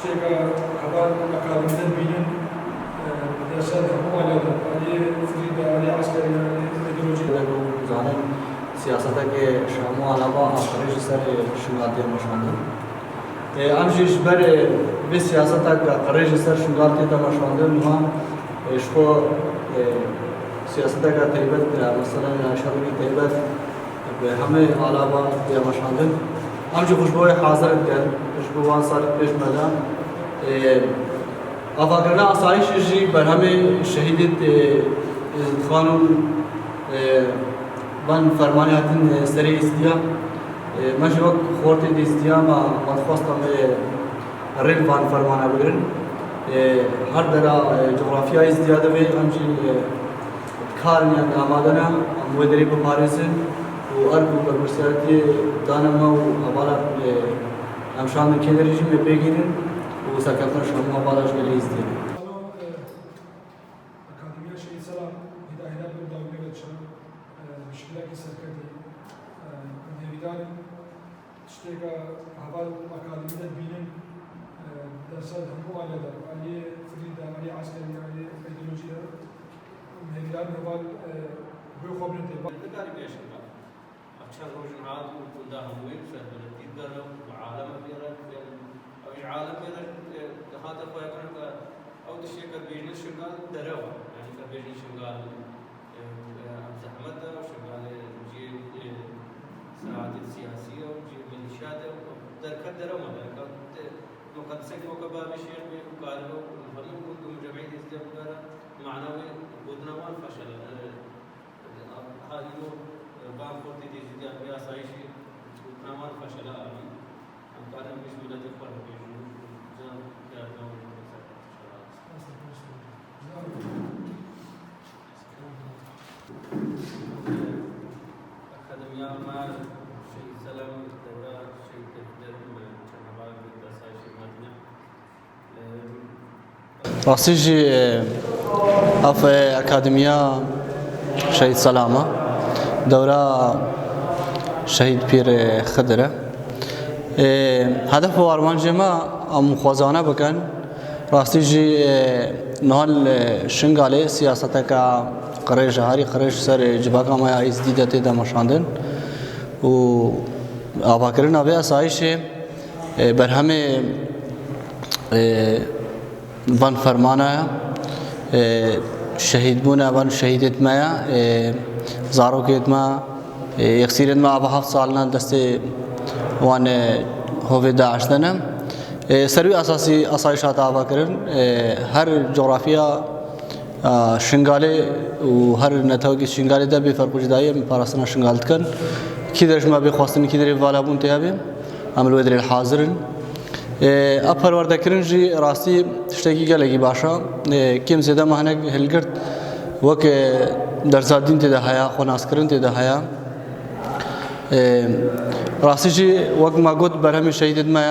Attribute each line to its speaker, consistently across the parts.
Speaker 1: تشتێکە هەبار ئەکادمیدەن بینن دەسەر هەموو ئالێدا ئالێ فریدا ئالێ عسکەری ئیدئۆلۆژی
Speaker 2: زانم سیاستێکی شەموو ئالەبا ئاخرێژی سەر شنگالتیە مەشاندن ئەمژیش بەر بێ سیاستێک قڕێژی سەر شنگالتیە مەشاندن وها شخۆ سیاستێکە تایبەت مەسەلەن شەڕی تایبەت همه آلابا دیامشاندن همچه خوشبوی حاضر کرد خوشبوان سال پیش مدام آفاقرنا آسایش جی بر همه شهیدت خانون من فرمانی هاتن سری استیا من جوک خورتی دی استیا ما متخواستم ریل وان فرمانه بگرن هر درا جغرافیای استیا دوی همچه کارنیان آمادنا مدری بپارزن وأرجو بالمسيرتي دانا ما وأبالا أمشان كده رجيم بيجينن وسكتنا شو ما أبالا شو اللي يزدين.
Speaker 1: أكاديمية شيء سلام هداية بالدولة بتشان مشكلة كسركدي نبيدان تشتكى هبال أكاديمية بينن درسات هم على ده عليه فريدة عليه عسكري عليه إيديولوجيا نبيدان هبال بيخبرن تبع.
Speaker 3: أكثر رجل عاد وده هموي سبلتي درو وعالم بيرد أو عالم بيرد هذا خويا كنا أو تشيء كبيرني شغال درو يعني كبيرني شغال زحمة وشغال جي ساعات السياسية وجي ميليشيات درك درو ما وقد سكوا كباب الشيء وقالوا فلم كنتم جمعية استقرار معنوي بدنا ما فشل هذه بام کرتی دیزی که آبی آسایشی نامان فشل آبی امکان میش میلاد خورد بیشتر جان کردم أكاديمية ما شيء سلام دورة شيء تقدر من شنبال بالدسائش مدني
Speaker 2: راسيجي أف أكاديمية شيء سلامة دورة شهيد بير خضرة هدف وارمان جماع مخوازانه بکن راستی جی نهال شنگاله سیاسته که قريش هاري قريش سر جبهه ما ازدیدت دمشاندن و آباکرین آبی آسایش برهمه وان فرمانه شهید بونه وان شهیدت مایا زاروکیت ما یکسیرت ما آب 7 سالنا دست وان هوی داعش دنم سروی اساسی آسایشات آبا کرن هر جغرافیا شنگاله و هر نتاوی شنگاله ده بفرق جدایی پاراسنا شنگالت کن کی درش ما بخواستن کی دری والابون تیابی عملو در الحاضرن اپر ورده کرن جی راستی تشتکی گلگی باشا کم زیاده مهنگ هلگرد وک درزادین تده هیا خوناس کرن تده هیا راستی جی وک ما گود برهمی شهیدت ما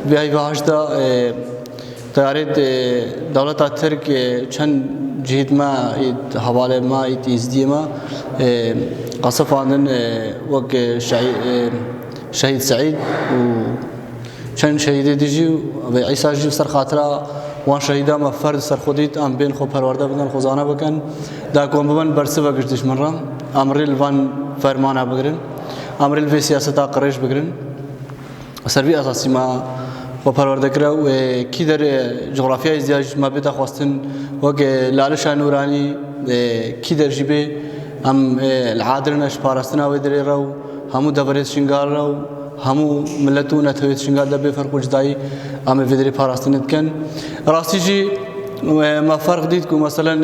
Speaker 2: بیای واجدا تارید دولت ترک چند جهت ما حواله ما ایزدی ما قصف عندن وک شهید سعید و چند شهید دیجی و عیسی جی سر خاطره وان شهیدا ما فرد سر خودیت ام بین خو پرورده بودن خزانه بکن دا کوم بمن برسه وگشتش مرام امریل وان فرمانه بگرن امریل في سیاست قریش بگرن سروی اساسی ما و پرورده کرده و کی در جغرافیای ازدیاج ما بده خواستن وگ لالش نورانی کی در جیبه ام العادرنش پاراستنا و در رو همو دبرت شنگار رو همو ملتون نتویت شنگار دبی فرق جدایی ام ویدری پاراستنت کن راستی جی ما فرق دید کو مثلا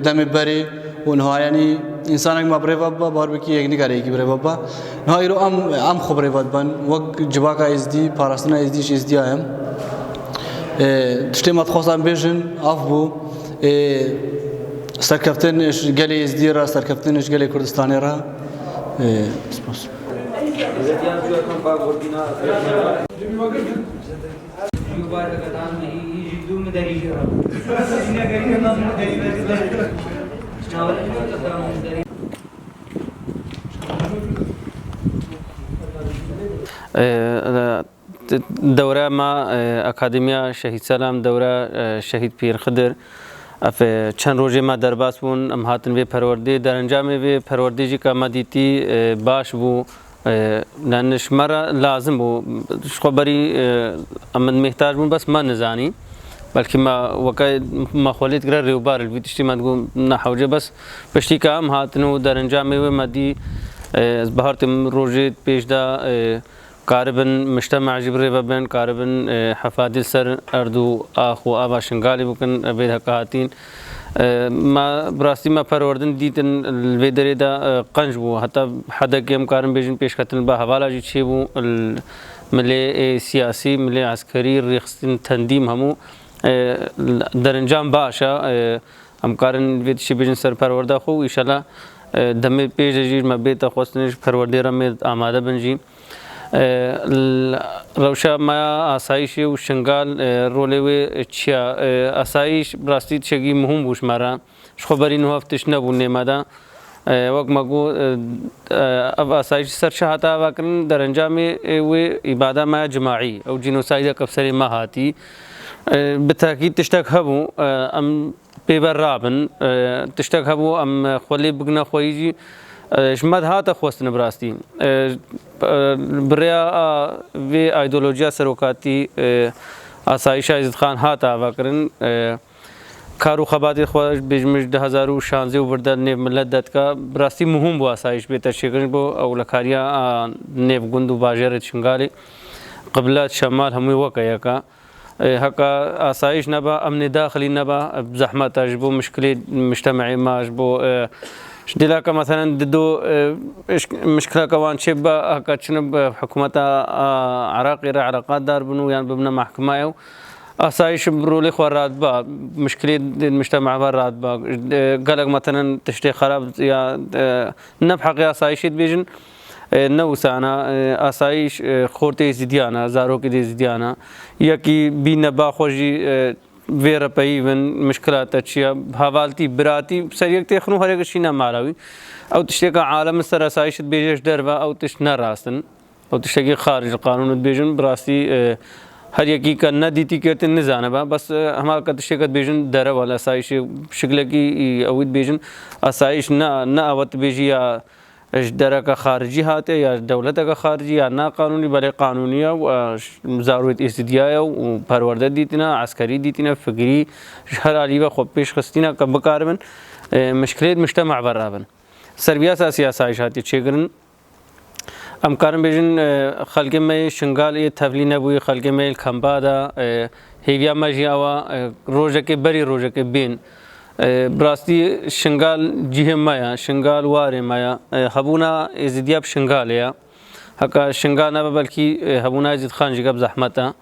Speaker 2: دم بری و نهایانی انسان ما برای بابا بار بکی یک نگاری کی برای بابا نهایی رو ام خبری باد بن وق جواکا ازدی پاراستنا ازدیش ازدی آیم تشتی مات خواستم بیشن آف بو سرکفتنش گلی ازدی را سرکفتنش گلی کردستانی را سپاس
Speaker 3: دوره ما اکادمیا شهید سلام دوره شهید پیر خضر اف چند روزه ما درباس بون ام هاتن به پرورده در انجام به پرورده جی که ما دیتی باش بو لانش مرا لازم بو خبری امن محتاج بون بس ما نزانی بلکه ما وقت ما خولید گره ریوبار البیتشتی ما تقول نحوجه بس پشتی که ام هاتنو در انجام به ما دی از بهارت روزه پیش دا قاربا مجتمع جبري بين قاربا حفادي سر اردو اخو ابا شنغالي بكن بيد هكاتين ما براستي ما پروردن ديتن الويدري دا قنج بو حتى حدا كم قارن بيجن پیش خطن با حوالا جي چي بو ملي سياسي ملي عسكري ريخستن تنظيم همو در انجام باشا ام قارن ويد شي بيجن سر پروردا خو ان شاء الله دم پیش جي ما بيت خوستنش پروردي رم آماده بنجي روشا ما آسایش و شنگال روله چیا آسایش براستی چگی مهم بوش مرا خبری نه هفتش نبود نمادا وقت مگو اب آسایش سر شهاتا واقعا در انجام و عبادت ما جماعی او جنوساید کفسر ما هاتی بالتأكيد تشتاق هبو ام بيبر رابن تشتاق هبو ام خولي بقنا خويجي شمد هاتا خوستن براستی بریا وی ایدئولوژیا سروکاتی آسایش عزت خان هاتا واکرن کارو خباتی خواهش بجمش 2016 و بردن نیو ملت داد کا براستی مهم بو آسایش بهتر شکرن بو اولکاریا نیو گندو باجرت شنگالی قبلات شمال هموی وکیا کا هکا آسایش نبا امن داخلی نبا زحمت اجبو مشکلی مجتمعی ما اجبو دلاك مثلا ددو مشكله كوان شبه هكا شنب حكومه عراقي علاقات دار بنو يعني ببنا محكمه او اسايش برولي خورات با مشكله المجتمع برات با قالك مثلا تشتي خراب يا نبحق يا اسايش بيجن نوسانا اسايش خورتي زديانا زاروكي دي زديانا يكي بين باخوجي وير پيون مشكلات اشياء حوالتي براتي سريك تخنو هر شينا ماراوي او تشتي عالم سر اسايش بيجش دربا او تشنا راستن او تشتي خارج القانون بيجن براسي هر يكي كنا ديتي كرت نزانبا بس هما كتشي بيجن در ولا اسايش شكل کی اويد بيجن اسايش نا اوت بيجي يا درك خارجي هاته يا دولتك خارجي يا نا قانوني بل قانونيه وزاروت استدياء وپرورده ديتنا عسكري ديتنا فكري شهر علي و خب پیش خستينا كبكاربن مشكلات مجتمع برابن سربيا سياسات چيگرن ام كارن بيجن خلق میں شنگال یہ تھولی نبوی خلق میں کھمبادا هيويا ماجياوا روزك بري روزك بين براستی شنگال جیه مایا شنگال واره مایا هبونا ازدیاب شنگال یا هکا شنگال نه بلکی هبونا ازد خان جگب زحمتا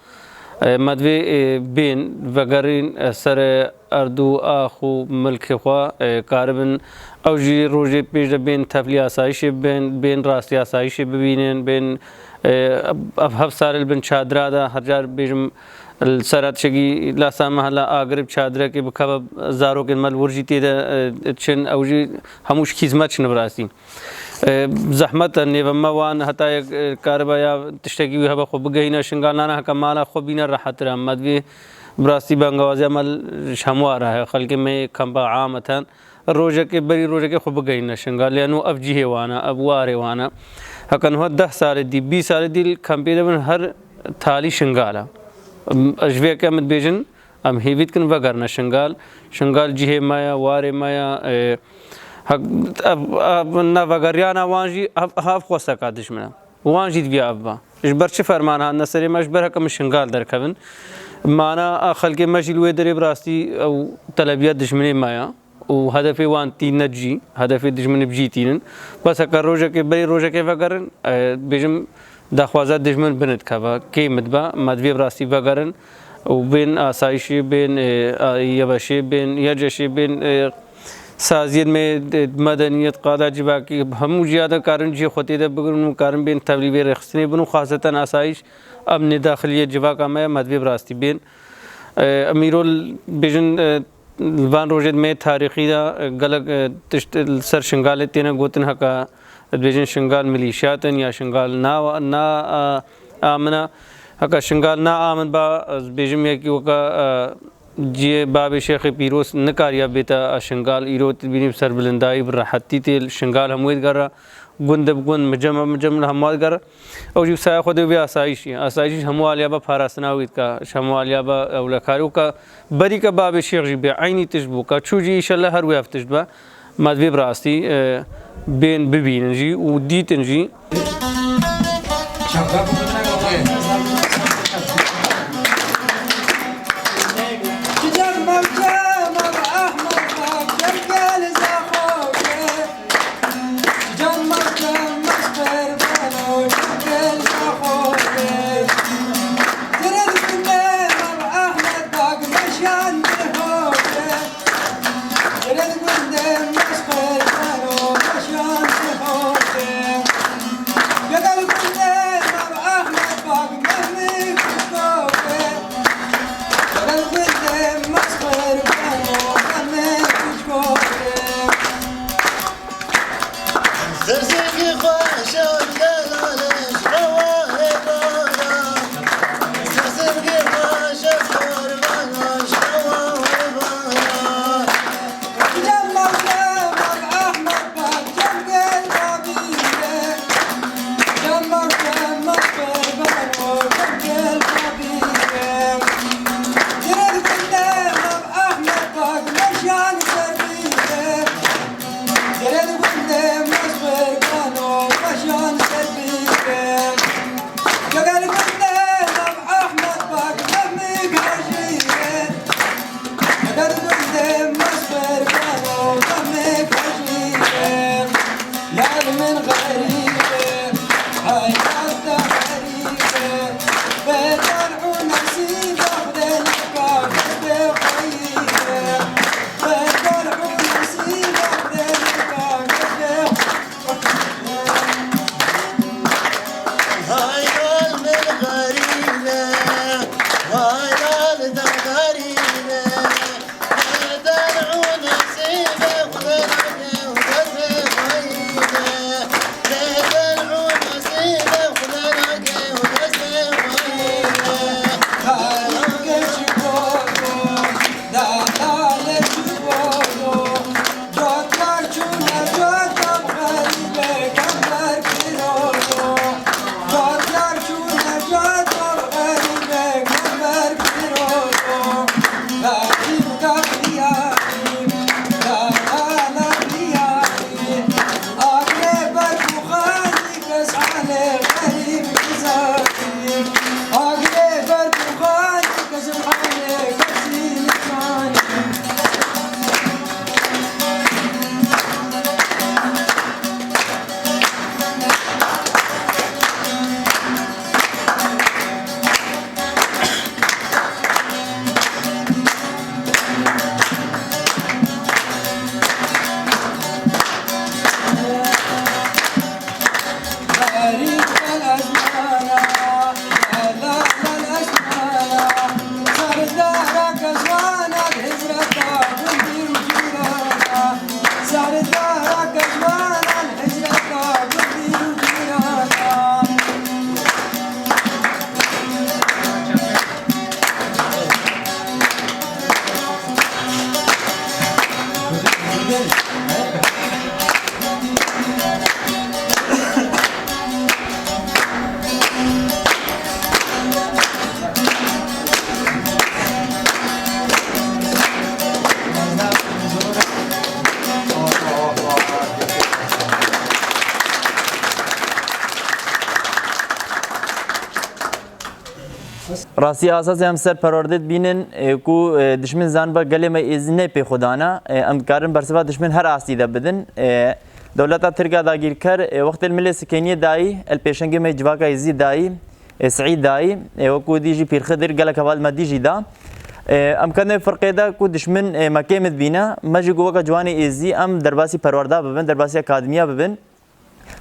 Speaker 3: مدوی بین وگرین سر اردو آخو ملک خوا کاربن او جی روزی پیش بین تفلی آسایش بین راستی آسایش ببینن بین اب هف سال بن چادرا دا هر جار بیجم السرات شقي لا سامح لا اقرب شادره كي بكب زارو كن مال ورجيتي تشن اوجي هموش خدمت نبراسي زحمت نيفما وان حتى كاربايا تشتكي هبا خو بغينا شنغانا كمالا خو بينا راحت رحمت براسي بنغوازي مال شموار ہے خلق میں کمبا عامتن روزه کے بری روزه کے خو بغينا شنغال لانه افجيه وانا ابوار وانا هكن هو 10 سال دي 20 سال دي كمبيوتر هر ثالي شنغالا اجوی کمت بیجن ام هیویت کن وگرنا شنگال جیه مایا واره مایا نا وگریانا وانجی هاف خواستا کادش منا وانجی بیا ابا اجبر چه فرمانها نصری مجبر حکم شنگال در کبن معنا خلق مجلو در براستی او طلبیات دشمنی مایا و هدف وان تین نجی هدف دشمن بجیتین بس اگر روزه که بری روزه که وگرن بیجم دخوازات دشمن بند کبا کی مدبا مدوی براستی وگرن و بین آسایشی بین یبشی بین یجشی بین سازیت میں مدنیت قادا جبا کی ہم زیادہ کارن جی خطی دے بگرن کارن بین تبلیغ رخصنی بنو خاصتا آسایش امن داخلی جبا کا میں مدوی براستی بین امیرول بیجن وان روجد میں تاریخی دا گلگ سر شنگال تینا گوتن حقا بیجن شنگال ملیشیاتن یا شنگال نا آمنا هکا شنگال نا آمد با بیجم یکی وکا جی باب شیخ پیروز نکاریا بیتا شنگال ایروت بینی سر بلندائی براحتی تیل شنگال هموید گر گند بگند مجمع همواد گر او جو سایه خود بیا آسایشی هموالیا با فارسناوید کا شموالیا با اولکاریو کا بری کا باب شیخ جی بیا عینی تجبو کا چو جی انشالله هر ویاف تجبا مدوی براستی بین ببینن جی و دیتن جی
Speaker 4: راستی اساس هم سر پروردت بینن کو دشمن زان با گله ما ازنه پی خدانا ام کارن برسوا دشمن هر اسیده بدن دولت ترگا داگیر کر وقت الملل سکینی دای الپیشنگ می جواکا ازی دای سعید دای و کو دیجی پیر خضر گله کوال ما دیجی دا ام کنه فرق دا کو دشمن مکمد بینا ماجی گوکا جوانی ازی ام درباسی پروردا ببن درباسی اکادمیا ببن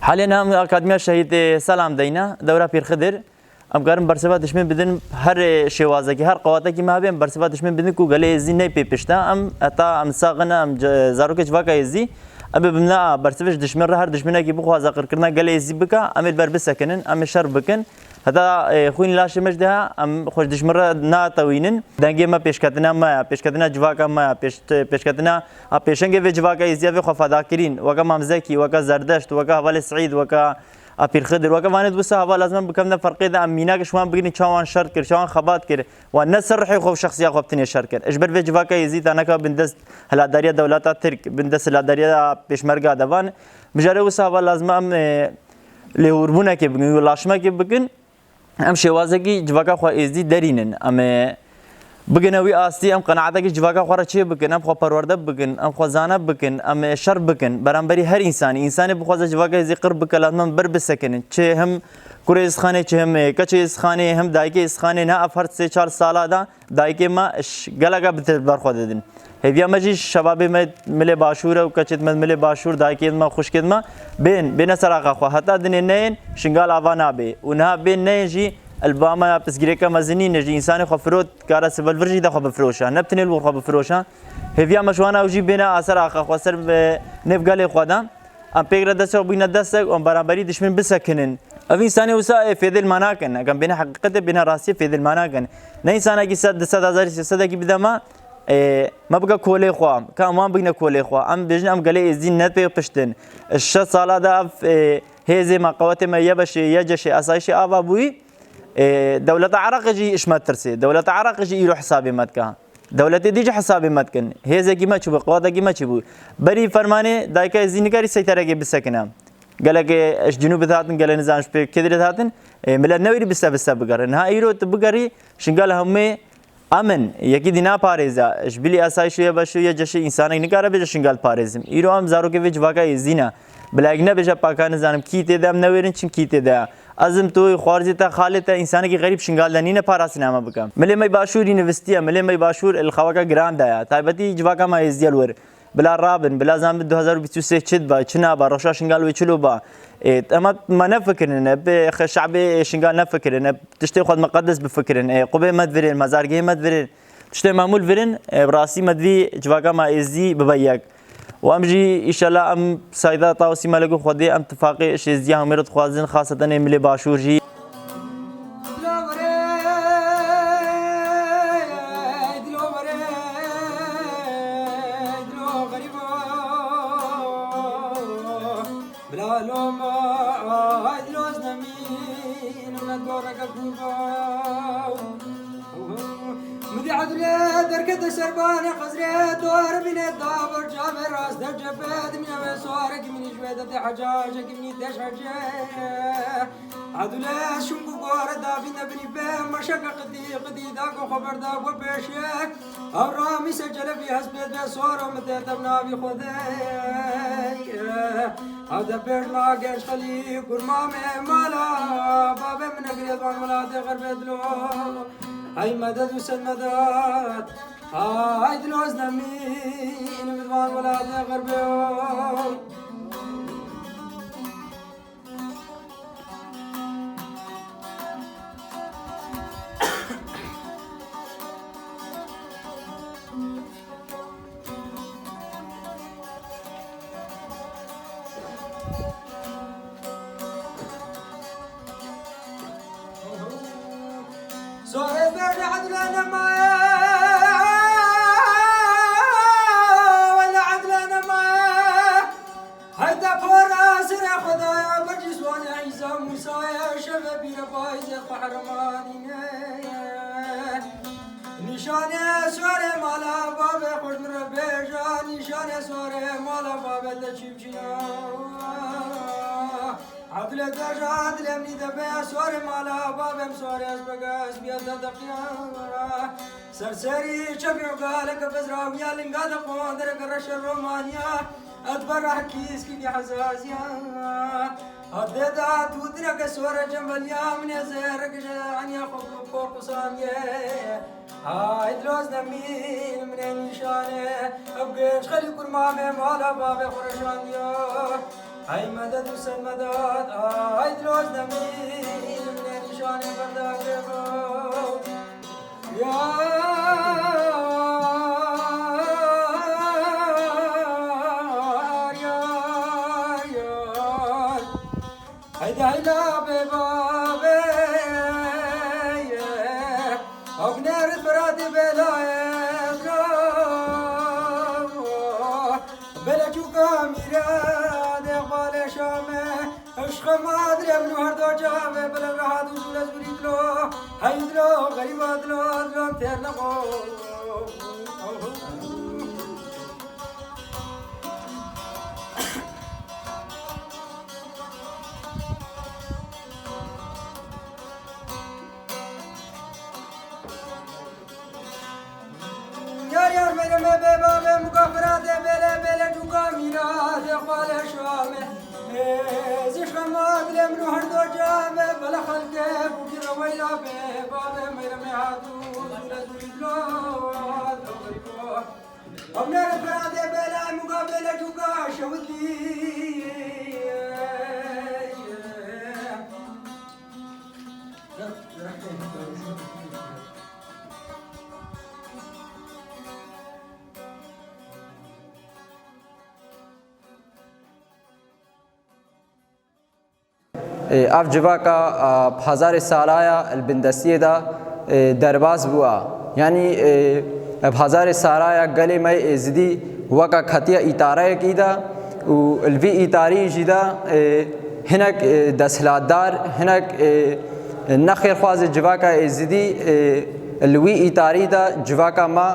Speaker 4: حالیا هم اکادمیا شهید سلام دینا دوره پیر خضر ام کارم برسوا دشمن بدن هر شوازه کی هر قواته کی ما بیم برسوا دشمن بدن کو گله ازی نه پی پشتا ام اتا ام ساغنا ام زاروک جواکا ازی ابي بمنا برسفش دشمن هر دشمنه کی بخوا ذکر کرنا گله ازی بکا ام بر بسکنن ام شر بکن هەتا خوین لاشی مەشدەها ئەم خۆش دژمڕە ناتەوینن دەنگێمە پێشکەتنە مایە پێشکەتنە جوواکە مایە پێشکەتنە پێشەنگێ vê civaka êziyavê xwefadakirin weke mamzekî weke zerdeşt weke hevalê Sîd weke Apîrxidir weke vanê dibûsa heva lazim bikem ne ferqê de em mînakê ji wan bigirîn çawan şer kir çawan xebat kir wan ne ser rihê xwe şexsiya xwe bitinê şer kir ji ber vê civaka êzî ta neka bin dest hiladariya dewleta Tirk bin dest hiladariya pêşmerga devan bijare wisa heva lazim em lêhûrbûnekê bikin laşmekê bikin em şêwazekî civaka xwe êzî derînin em بگن وی آستی ام قناعت کی جواکا خورا چی بکن ام خو پرورده بکن ام خو زانه بکن ام شر بکن برانبری هر انسانی بخواد جواکا ذکر بکلات من بر بسکن چه هم کوریز خانه چه هم کچیز خانه هم دایکه اس خانه نه افر 3-4 ساله دا دایکه ما گلگا بتر بر خود دین هویا مجی شباب مل باشور و کچت مل باشور دایکه ما خوشکد ما بین سراغ خو حتی دین نه شنگال اوانا به اونها بین نه جی الباما بسگریکا مزنی نجی انسان خو فرود کارا سبل ورجی ده خو بفروشا نبتنی الور خو بفروشا هویا مشوانا وجی بنا اثر اخ خو سر نفگال خودم ام پیگر دسو بین دست ام برابری دشمن بسکنن او انسان وسا فیدل معنا کن اگم بنا حقیقت بنا راسی فیدل معنا کن نه انسان کی 100,000 کی بدما ما بقى كولي خوام كان ما بقينا كولي خوا ام بجن ام قالي ازين نت بيشتن الش صاله ده هزي ما قوات ما يبش يجش اسايش ابا بوي دولة عراق جي إيش ما ترسي دولة عراق جي يروح حسابي متكا دولة ديج حسابي متكن هذا كي ما تشوف قوات كي ما تشوف بري فرمانة دايكا زينكاري سيطرة كي بسكنام قال لك إيش جنوب ذاتن قال نزانش بكدر ذاتن ملا نويري بس بقرا نها يرو تبقري شنقال هم امن يكي دينا باريزا إيش بلي أساي شوية بشوية جشي إنسانك نكارا بيجا شنقال باريزم يرو هم زارو كي بيج واقع زينة بلاغنا بيجا باكان نزانم كيتي دام نويرن چن كيتي دا ازم توی خارجی تا خاله تا انسانی که غریب شنگالدنی نه پاراسی نامه بکم ملی می باشور یونیورسیتی ملی می باشور الخواکا گرام دایا تایبتی جواکا ما ازدیال ور بلا رابن بلا زام 2023 چد با چنا با روشا شنگال و چلو با اما ما نفكرن به شعب شنگال نفكرن تشتي خود مقدس بفكرن قبه مدفرن مزارگه مدفرن تشتي معمول فرن براسي مدوي جواکا ما ازدي ببيك وامجي ان شاء الله ام سايدا طاوسي مالكو خدي ام اتفاقي شيزيا همرت خوازن خاصه ملي باشور جي
Speaker 5: دركت سرباني خزريت دور من الدابر جاب راس درجبت من مسوارك من جبدت حجاجك من دشحجه عدلا شنبو غور دافين بني بهم مشق قدي داكو خبر داك وبشك ارامي سجل في حسب صور متتبنا بخدي هذا بيرلا جنش خلي قرمام مالا باب من قريض ولا غرب دلو هاي مدد وسد مدد هاي دلوز نمين بدوان ولا غربي صاحب عدلنا ما ولا عدلنا ما هيدا فراس خدايا برجس وانا عيسى موسى يا شبابي رفايز قهرماني نشان سوره مالا باب خوش من ربيجا نشان سوره مالا باب تشيبشنا عدل درجة عدل مني دبي سوار مالا بابم سوار اسبقاس بيدا دقيارا سرسري شبيع قالك بزراويا لنقاد قوندر قرش الرومانيا ادبر حكيس كي حزازيا هددا تودرك سوار جنبليا من يزهرك عني خبر فوق ساميه هاي دروز نمين من نشانه ابقيش خلي كرمامي مالا بابي خرشانيا هاي مدد وسن مدد هاي دروز نمين من نشان برداك يا هاي دايلا ببابي میراد اقبال شامه عشق مادر ابن هر دو جامه بلن راحت وصول از بریدلو هیدلو غریبادلو دلوم تیر نقو یار یار میرم به بابه مکافرات بله بله دوکا میراد اقبال شامه زشق مادرم رو هر دو جامه بلا خلقه بوکی رویلا به بابه میرم هاتو زور دلو امنا فرات بله مکافرات دوکا شودی
Speaker 6: اف جواکا هزار سالایا البندسیه دا درباز بوا یعنی اف هزار سالایا گلی می ازدی وکا خطیه ایتاره کی دا و الوی ایتاری جدا هنک دسلادار هنک نخیر خواز جواکا ازدی الوی ایتاری دا جواکا ما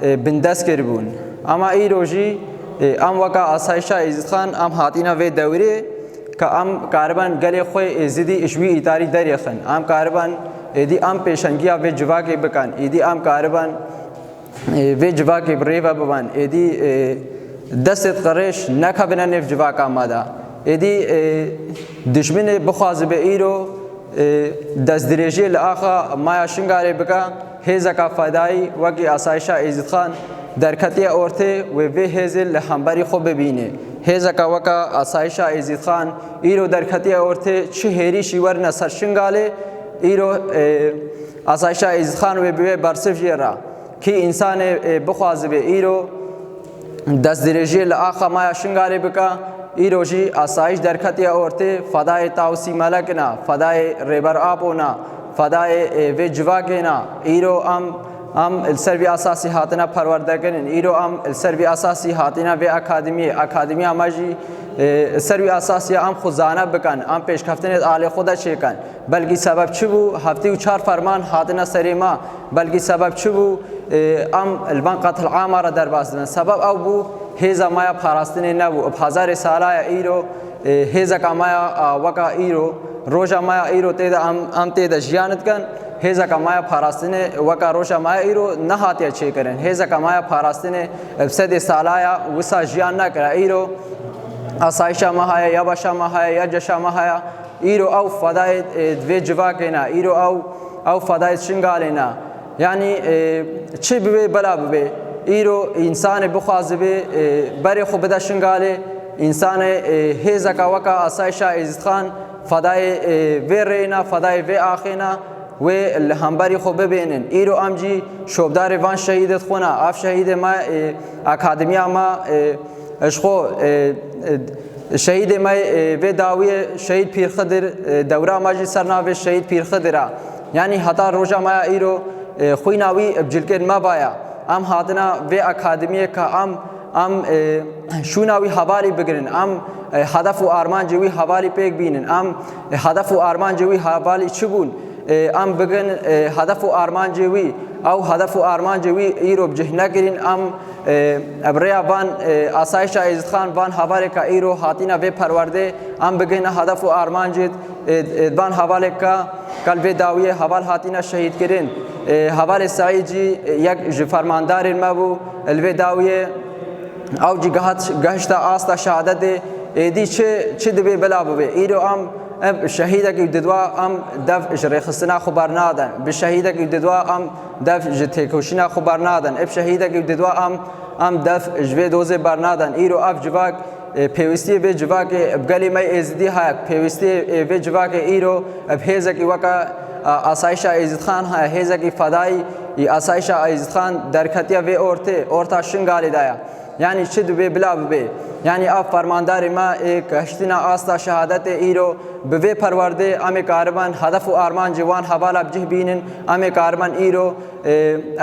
Speaker 6: بندس کربون اما ای روجی ام وکا آسایشا عزیز خان ام هاتینا وی دوره که ام کاربان گلی خوی زدی اشوی ایتاری دریخن ام کاربان ایدی ام پیشنگیا و جواکی بکن ایدی ام کاربان و جواکی بریوا ببن ایدی دست قرش نکبنن نف جواکا مادا ایدی دشمن بخواز به ایرو دست درجه لآخا مایا شنگاری بکن هزکا فدایی وکی آسایشا عزیز خان در کتی اورته و به هزل لحنبری خوب ببینه هزکا وکا آسایشا عزیز خان ایرو در کتی اورته چه هری شیور نصر شنگاله ایرو آسایشا عزیز خان و به برسف جیرا که انسان بخواز به ایرو دست درجه لآخا مایا شنگاری بکا ایرو جی آسایش در کتی اورته فدای تاوسی ملکنا فدای ریبر آپونا فدای و جواکنا ایرو ام السروی اساسی هاتنا پرورده کنن ایرو ام السروی اساسی هاتنا و اکادمی اماجی سروی اساسی ام خزانه بکن ام پیشکفتن آل خدا چیکن بلکه سبب چی بو هفته و 4 فرمان هاتنا سریما بلکه سبب چی بو ام البن قتل عام را در باستن سبب او بو هزا مایا پاراستن نبو اب هزار ساله ایرو هزا کمایا وکا ایرو روزا مایا ایرو تیدا ام تیدا جیانت کن هزا کمایا پاراستن وکا روشا مایا ایرو نهاتیا چه کرن هزا کمایا پاراستن بسد سالایا وسا جیان نکرا ایرو آسایشا ماهایا یا باشا ماهایا یا جشا ماهایا ایرو او فدای دوی جواکینا ایرو او فدای شنگالینا یعنی چه ببه بلا ببه ایرو انسان بخوازه به بری خوب بده شنگاله انسان هزا کا وکا آسایشا عزیز خان فدای وی رینا فدای وی آخینا و همبری خوب ببینن ایرو امجی شوبدار وان شهیدت خونا اف شهید ما اکادمیا ما اشخو شهید ما و داوی شهید پیر خضر دوره ماجی سرناوی شهید پیر خضر یعنی حتی روزا ما ایرو خویناوی بجلکن ما بایا ام هاتنا و اکادمیه که ام شوناوی حوالی بگیرن ام هدف و آرمان جوی حوالی پیک بینن ام هدف و آرمان جوی حوالی چبون ام بگن هدف و آرمان جوی او هدف و آرمان جوی ایرو بجه نگیرین ام ابریا وان آسایشا عزیز خان وان حوالی که ایرو هاتینا و پرورده ام بگن هدف و آرمان جد وان حوالی که کل و داوی حوال هاتینا شهید کرن حوال سعیدی یک فرماندار مبو الوی داوی او جی گهشتا آستا شهادت ایدی چه دبی بلا ببی ایرو ام شهیده که ددوا ام دف اجری خستنا خبر نادن به شهیده که ددوا ام دف جتکوشینا خبر نادن اب شهیده که ددوا ام دف جوی دوزه بر نادن ایرو اف جواک پیوستی به جواک بگلی می ازدی ها پیوستی به جواک ایرو اب هیزه که وکا آسایشا عزیز خان ها هیزه که فدای آسایشا عزیز خان در کتیا و اورتا شنگالی دایا یعنی چه دو بلا ببی यानी अब फरमानदार मा एक हश्तना आस्ता शहादत ईरो बवे परवरदे अमे कारबन हदफ आरमान जवान हवाला बजह बीन अमे कारबन ईरो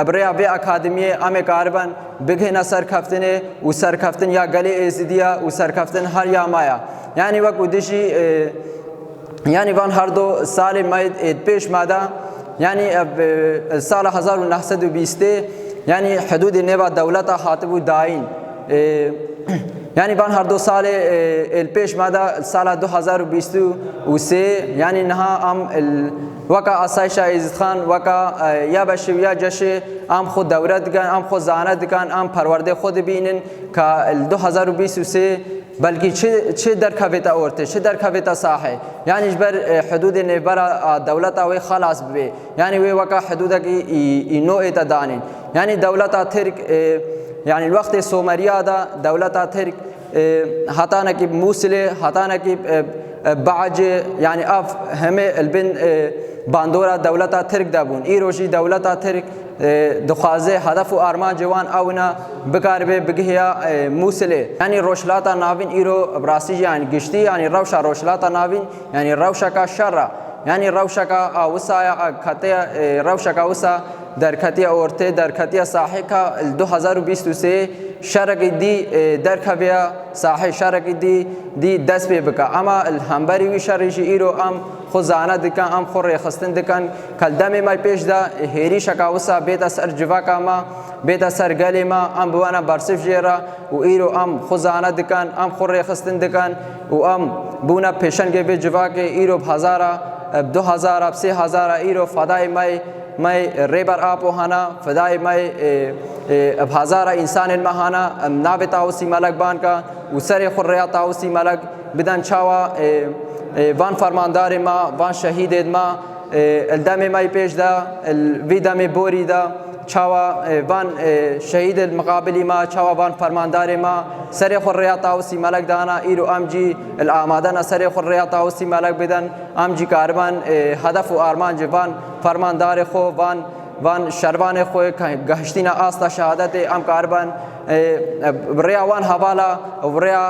Speaker 6: अबरे अबे अकादमी अमे कारबन बिघे न सरखफ्तने उ सरखफ्तन या गले एजिदिया उ सरखफ्तन हर या माया यानी वक उदिशी यानी वन हर दो साल मैद पेश मादा यानी अब साल 1920 यानी हदूद नेवा दौलत हातबु दाइन यानी बन हर दो साल पेश मादा साल 2020 उसे यानी नहा आम वका आसाइशा इज़्ज़त खान वका या बशिया जशे आम खुद दौरत गन आम खुद जानत गन आम परवरदे खुद बीन का 2020 उसे बल्कि छः दर खवेता औरतें छः दर खवेता साह है यानी इस बार हदूद ने बरा दौलत वे खलास बे यानी वे वका हदूद की इनो एतदान यानी दौलत थिरक यानी वक्त सोमरिया दा दौलत थिरक हताना की मूसले हताना की बाज यानी अब हमें अलबिन बांदोरा दौलत थिरक दाबून ई रोशी दौलत थिरक दुखाजे हदफ आरमान जवान आवना बेकार बे बगहिया मूसले यानी रोशलाता नाविन इरो ब्रासी यानी गिश्ती यानी रवशा रोशलाता नाविन यानी रवशा का शर्रा यानी रवशा का वसा खतिया रवशा का वसा दर खतिया औरतें दर खतिया साहे का 2020 से शरक दी दर खबिया साहे शरक दी 10 पे बका अमा हमबरी वी शरिशी इरो अम खुजाना दिका अम खुर खस्तन दिकन कल दमे माय पेश दा हेरी शकावसा बेता सर जवा कामा बेता सर गले मा अम बवाना बरसिफ जेरा व इरो अम खुजाना दिकन अम खुर खस्तन दिकन व अम बुना पेशन के बे जवा के इरो हज़ारा 2000 अब 3000 इरो फदाई मैं रेबर आप वहाना फदाई मैं अब हज़ारा इंसान महाना नाब ताउसी मलक बान का उसर खुर्रिया ताउसी मलक बिदन छावा वान फरमानदार मा वान शहीद मा दम माई पेश दा विदम बोरी दा छावा वान शहीद मकाबली मा छावा वान फरमानदार मा सर खुर्रिया ताउसी मलक दाना इरो आमजी आमादना सर खुर्रिया ताउसी मलक बिदन आमजी कारबान हदफ आरमान जवान फरमानदार खो वान शरबान खो गहश्तिना आस्ता शहादत अम कारबान रियावान हवाला रिया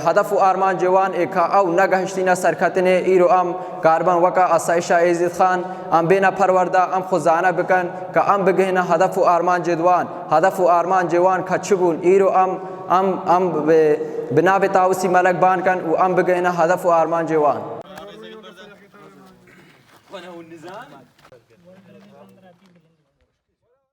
Speaker 6: हदफ आरमान जवान एक औ न गहश्तिना सरखतने इरो अम कारबान वका आसाइशा इज़्ज़त खान अम बेना परवरदा अम खुजाना बिकन का अम बगहना हदफ आरमान जवान हदफ आरमान जवान खचबून इरो अम बिना बेताउसी मलक बान कन व अम बगहना हदफ आरमान जवान
Speaker 3: وانا هو النزال